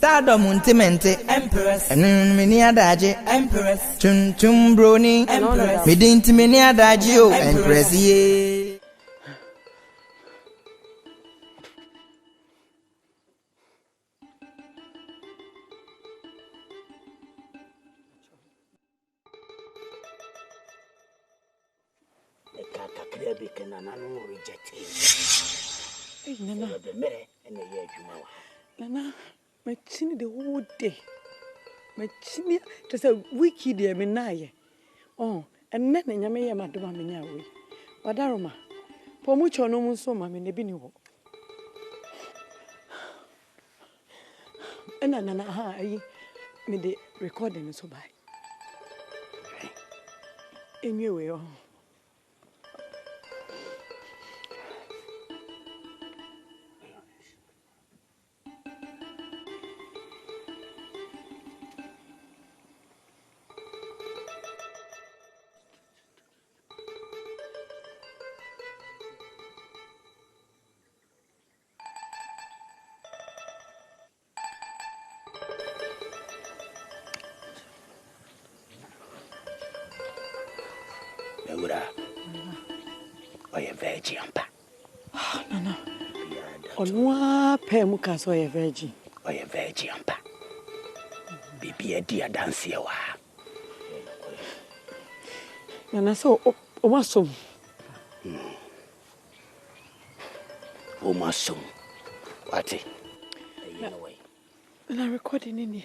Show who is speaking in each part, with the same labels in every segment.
Speaker 1: Stardom Untimente Empress Mini Adaje Empress Chum Brony Empress Midinti Mini Adagio Empress ye
Speaker 2: Nana, my chinny the whole day. My chinny just a wiki dear menaye. Oh, and then I may have my way. But Aroma, for much or no one saw mammy in the binny walk. And Nana, I made the recording so by. In your way, oh. Nana, on one pair mucas or a virgin.
Speaker 3: Or a virgin, pa. Be a dear dance here.
Speaker 2: Nana, so, Omasum.
Speaker 3: Omasum. What?
Speaker 2: And I recording in here.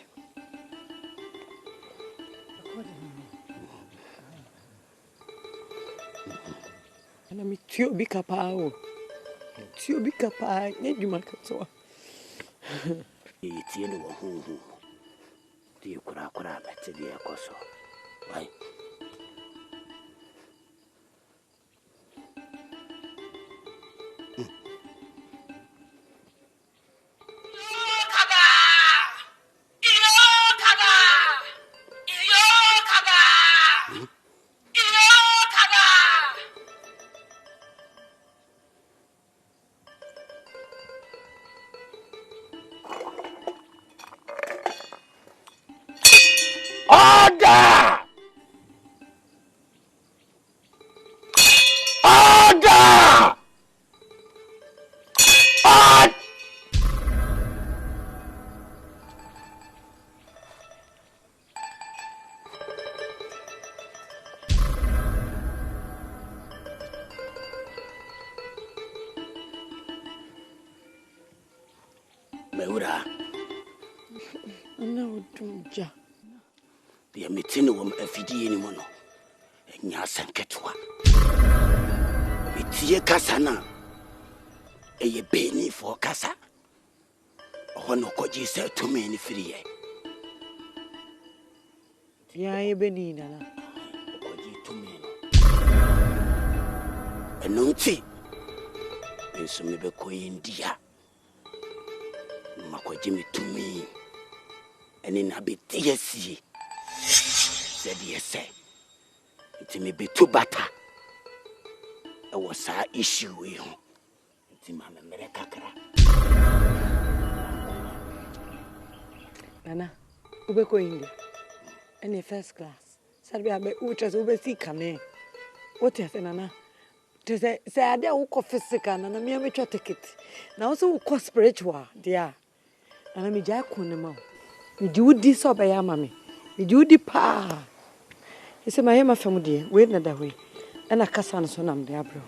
Speaker 2: And I'm too big a power. Too big a pie, need you, my cat.
Speaker 3: It's in who do you cry to the Acoso? Why? Meura.
Speaker 2: No, do ja.
Speaker 3: The meeting of a fidi anymore. And Yasan Ketua. It's ye Casana. A ye penny for Casa. Ono koji said to me in free.
Speaker 2: Yeah, Benina.
Speaker 3: Koji to me. And no tea. And so maybe coin dear. Jimmy to me, and in a bit, yes, said yes, it may be too better. It was our issue with him. It's in my America.
Speaker 2: Nana, we go in there. Any first class. Sabi abe ucha so be sika me. What you say, Nana? To say I dey wo physical, Nana me am twa ticket. Na also wo spiritual, dear. And I'm Jack Kunema. You do this or by your mammy. You do the pa. He said, my Emma family, wait another way. And I cast on son of the abro.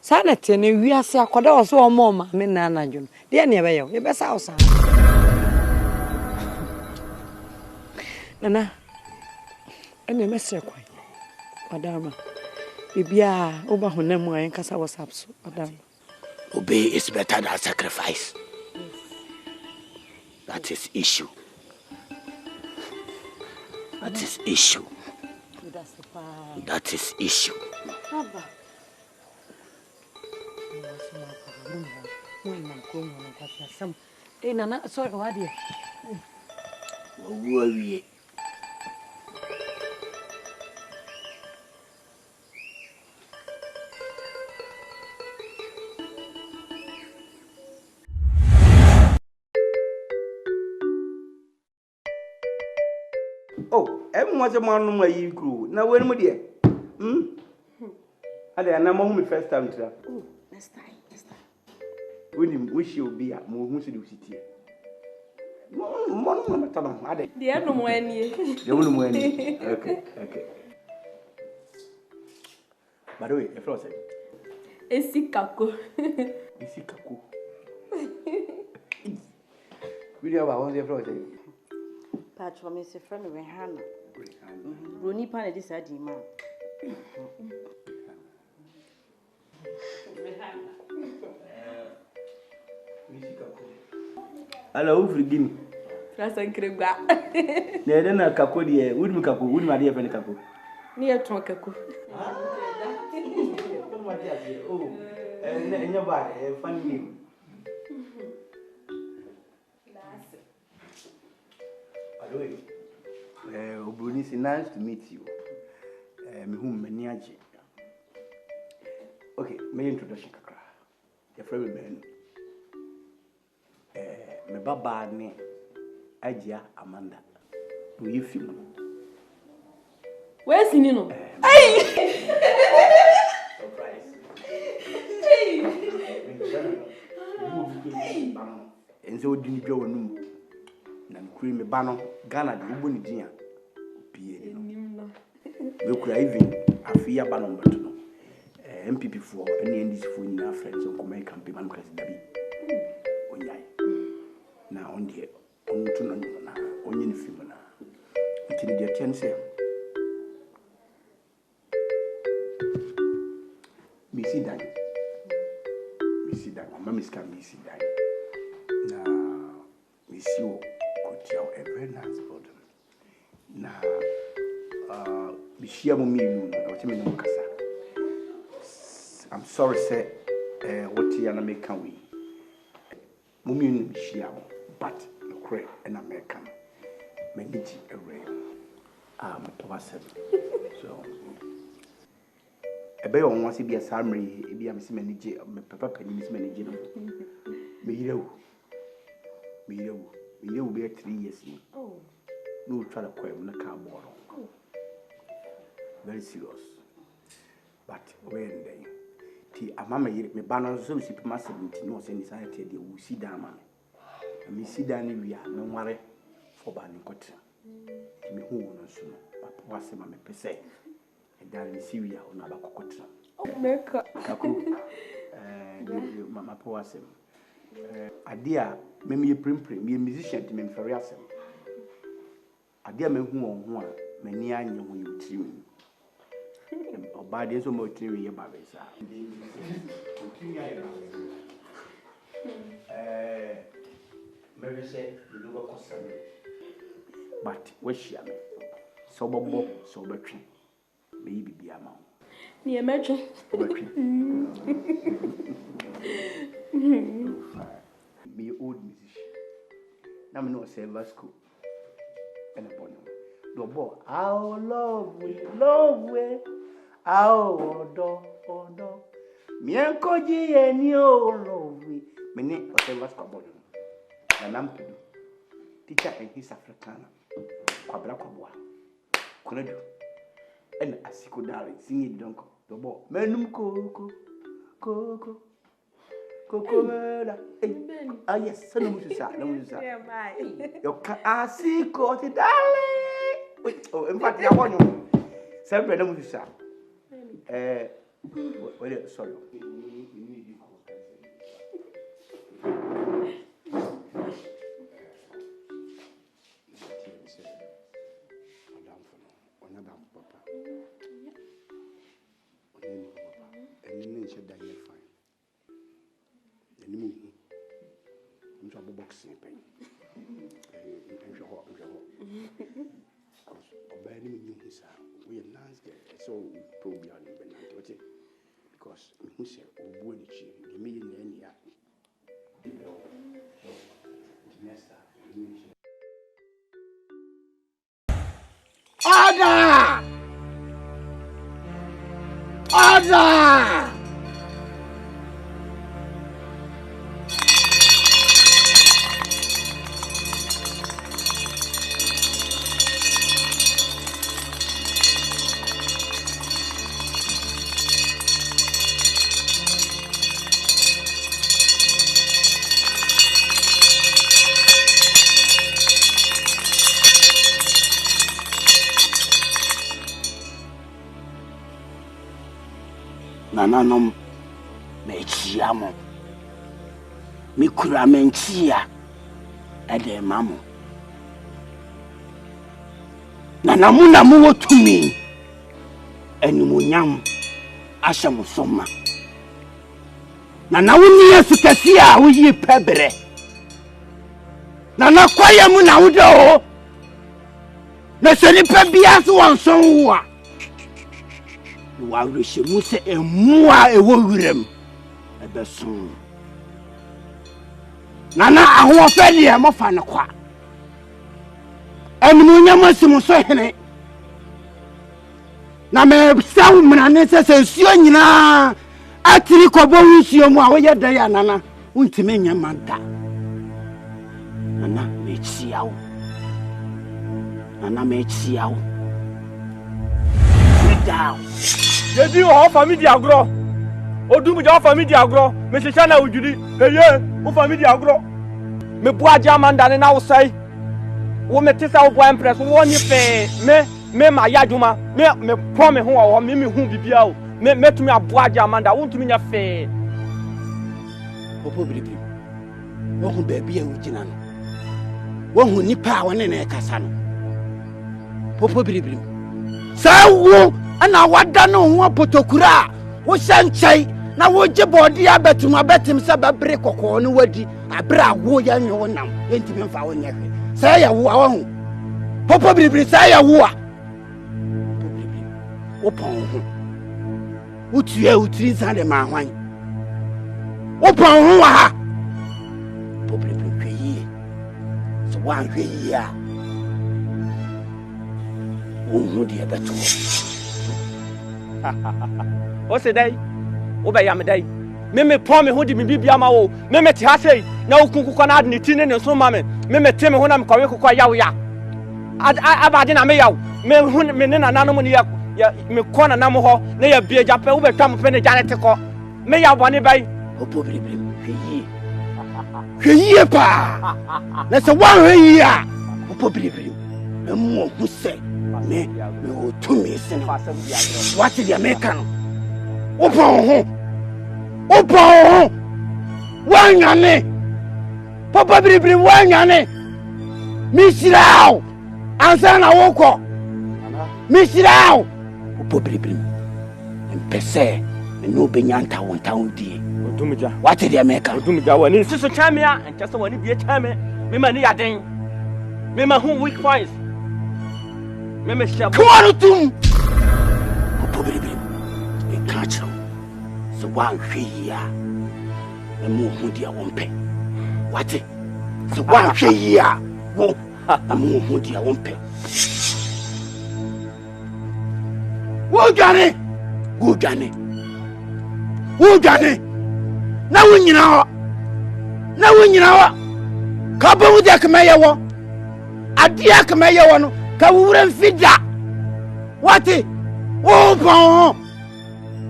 Speaker 2: Sanity, and we are so called also more, mammy, Nana June. Dear never you best house. Nana, and a messer quite. Madame, Bibia, over her name, and Cassa was up so. Madame,
Speaker 3: obey is better than sacrifice. That is issue. That is issue. That is issue.
Speaker 2: Hey, Nana, sorry, what do
Speaker 3: you? was a man where you grew. Now, when my dear? I did not know first time.
Speaker 4: Oh, next time.
Speaker 3: When you wish you be at more city.
Speaker 4: The other one,
Speaker 3: okay. By the way, a floss.
Speaker 4: Esikaku.
Speaker 3: We have our own floss.
Speaker 4: Patch for Mr. Friend of Hannah. Bruni Pan decided, man.
Speaker 3: Hello, forgive me.
Speaker 4: That's a cribba.
Speaker 3: Then a caco, dear, would me caco, would my dear friend caco.
Speaker 4: Near Tonkaku.
Speaker 3: Oh, and your body, a funny name. By the way, Bruni, it's nice to meet you. Whom Maniaji. Okay, my introduction. Your favorite man. My baba ne Ajia Amanda. Do you feel?
Speaker 4: Where's Nino?
Speaker 3: Surprise. And so didn't go on. And cream a banner, Ghana, you wouldn't dear. We could even a fear banner, but no. MPP for any end this for your friends on Command Campaign and President. Now on the on the film until the chance. Missy Dan, Mamma can Missy Dan. Now, Miss you could tell a very nice bottom. Now, Bishia Mummy, what you mean, Mukasa. I'm sorry, sir, what you are making we. Mummy Bishia. But the Cray and American manage a ray. So, a bear wants to be a summary, be a Miss Manager, Papa Penny Miss Manager. Me, will be 3 years.
Speaker 4: Oh,
Speaker 3: no try to quail on the cardboard. Very serious. But when they tea a mamma, me banner so she must have been no sense. I tell you, we see down. Me see Danny, we are no worry for banning cotton. Me who no sooner, but was a mamma per se. And Danny Syria on our cotton.
Speaker 4: oh, make up.
Speaker 3: Kaku, Mamma Poassem. A dear, maybe a primp, me a musician to me for yourself. A dear me who on one, many I know when you trim. Or by the so much tree about this. Mary said, you look concerned. But where she am? Sober bob, sober tree. Baby be a man.
Speaker 4: Near Metro.
Speaker 3: Be old musician. Now, no silver school. And a bonnet. No boy, our love we. Our do. Me and Koji and your love we. Many or silver school. And I'm to do. Teacher and his Africana. Quabla Quabwa. Could and a secondary singing donko. The boy. Menum coco. Ah, yes, no music. You can see Coty, darling. Oh, in fact, I want you. Seven no music. Sorry. So probably because who said oh the million Order! nananom mechia mo mikura menchia ede mamo nanamu na mu wotumi enumunyam ashamusoma nana woni asukasi a woyi pebre nana kwaya mu na wodo na seni pebia so wonson wo a wa wreshe mu se emu a ewo wirem ebeson nana aho fe de mo fa ne kwa enumunyam asimu so hene na me sawu mrane se nsuo nyina atiri kobo nsuo mu a wo ye dan ya nana untime nyamanta nana mechiawo nana mechiawo down
Speaker 5: yedi o family agro odum je family agro me hyehyɛ na odwiri eye o family agro me bo agya amanda ne na wo sai wo me tesa wo bo empress wo ni fe me ma yadwuma me pɔ me ho wo me hu bibia o me metumi abo agya amanda wo ntumi nya fe
Speaker 3: popo biribi wo hu baabi a wugina no wo hu nipa a wone na kasa no popo biribi sa wo ana wada no ho potokura wo hyankyai na wo gye body abetum abetim se bebre kokko no wadi abra wo ya nwe wo nam entimi mfa wo nyehwe sa ya wo a wo popo biribi sa ya wo a wo pon ho utue utri sande ma hwan wo pon ho wa ha popo biribi hweye so wan hweye a wo hu de beto o se dai o be yam dai me pon me ho di me bibia ma wo me te ha sei na wo kunkukọ na adne ti ne so ma me te me ho na me kwawe kokọ yawo ya abade na me yawo me hu me ne na nanom ne ya me kona na mo ho na ya bia jape wo betwa mo pe ne jane te ko me ya bone bai o pobrebri hweye pa na se wan hweye a o pobrebri mo hu se me o to me sene what the American opon wanyane papa bibiri wanyane misirao ansa na woko misirao papa bibiri empese no benyanta wonta wodi
Speaker 5: odumja
Speaker 3: what the American
Speaker 5: odumja wani siso chamia entese wani bie chame me mani yaden me ma hu weak points me shabo
Speaker 3: come on tum papa bibiri e kacho so wan hwea mo hu dia wonpe wate so wan hwea wo mo hu dia wonpe wo gane na wunyina ho ka ba wudia kemeye wo adia kemeye wo no ka wuwura mfida wate wo pon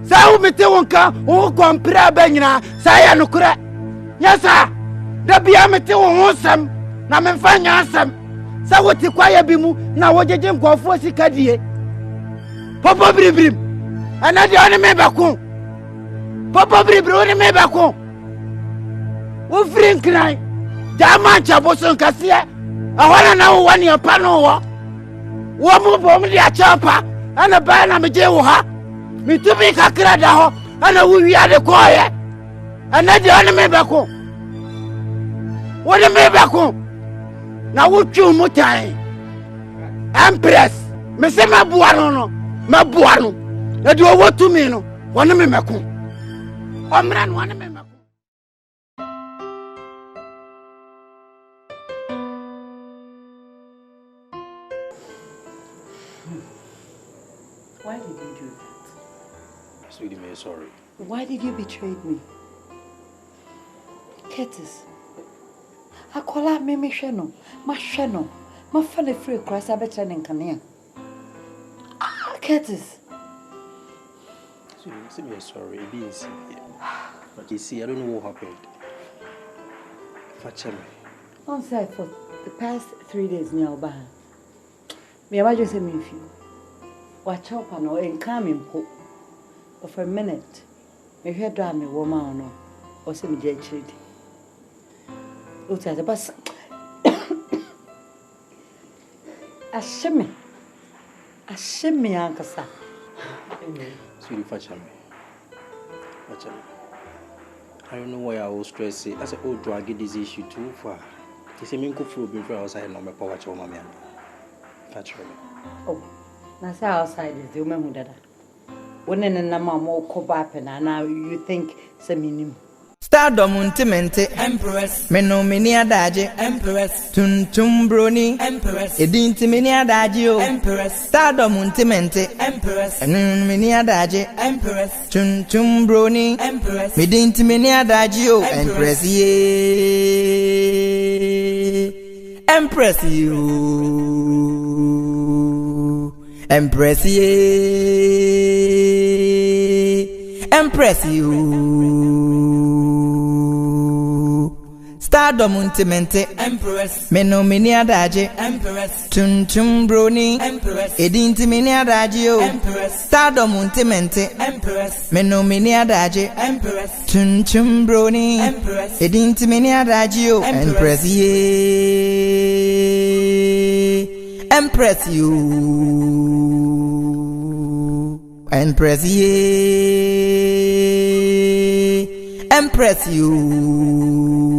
Speaker 3: sa umete wonka wo kompra banyina sa ya nokura nyasa da bia mete wo hosam na memfanya asam sa wote kwaya bi mu na wojeje nkofo sikadie popo bribrim anade one me bako popo bribrim one me bako wo frinkran dama chabo son kase ahwana na wo wani apa no wo mu bom dia chapa ana ba na meje wo ha mitumi kakra da ho ana wuwi ade koye ana de ona me bako wona me bako na wuchu mutai empress me se mabua no na de wo tumi no wona me meko omra no wona me meko.
Speaker 2: Why did you do that?
Speaker 6: Sweetie, I'm sorry.
Speaker 2: Why did you betray me? Curtis, I call out me sheno, my family free cross better than Kania. Curtis.
Speaker 6: Sweetie, I'm sorry. It is. But you see, I don't know what happened. Fetch me.
Speaker 2: On side for the past 3 days near Obaha. Me just say me if you watch up and come in po. But for a minute, Me hear do me woman no. O se me je chiri. O ti ase bas. Asheme ankasa.
Speaker 6: Sweetie, I don't know why I was stressed. I said, oh, drag this issue too far. He said, me go through before outside no me power cho mama. Catch me.
Speaker 2: Oh, na say outside is the woman who dada. When na mama ko ba pe na now you think say minim.
Speaker 1: Stardom Untimente Empress Meno Mini Adage Empress Tum Brony Empress Edinti Mini Adagio Empress Stardom Untimente Empress Mini Adage Empress Tum Brony Empress Medinti Mini Adagio Empress ye Empress you Empress ye Empress you Stardom Untimente Empress Meno Mini Adage Empress Tum Brony Empress Edinti Mini Adagio Empress Stardom Untimente Empress Meno Mini Adage Empress Tum Brony Empress Edinti Mini Adagio Empress ye Empress you Empress ye Empress you